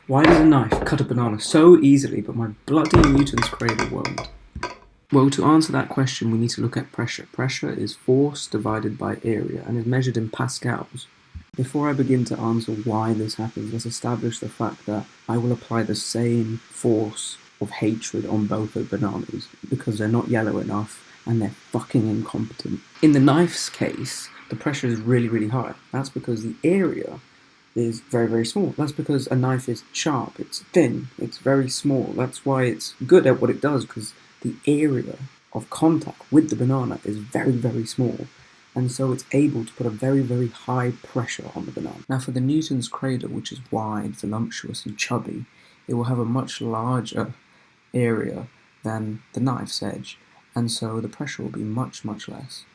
Why does a knife cut a banana so easily, but my bloody Newton's cradle won't? Well, to answer that question, we need to look at pressure. Pressure is force divided by area and is measured in pascals. Before I begin to answer why this happens, let's establish the fact that I will apply the same force of hatred on both the bananas because they're not yellow enough and they're fucking incompetent. In the knife's case, the pressure is really, really high. That's because the area is very, very small. That's because a knife is sharp, it's thin, it's very small. That's why it's good at what it does, because the area of contact with the banana is very, very small. And so it's able to put a very, very high pressure on the banana. Now for the Newton's cradle, which is wide, voluptuous and chubby, it will have a much larger area than the knife's edge, and so the pressure will be much, much less.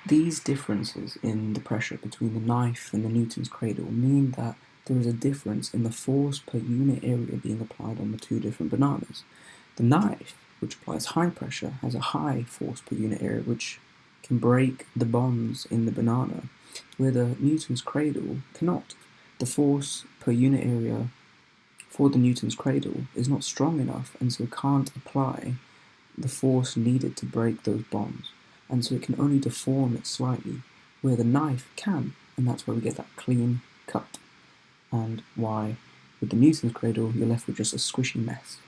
These differences in the pressure between the knife and the Newton's cradle mean that there is a difference in the force per unit area being applied on the two different bananas. The knife, which applies high pressure, has a high force per unit area which can break the bonds in the banana, where the Newton's cradle cannot. The force per unit area for the Newton's cradle is not strong enough, and so can't apply the force needed to break those bonds, and so it can only deform it slightly, where the knife can, and that's where we get that clean cut, and why with the Newton's cradle you're left with just a squishy mess.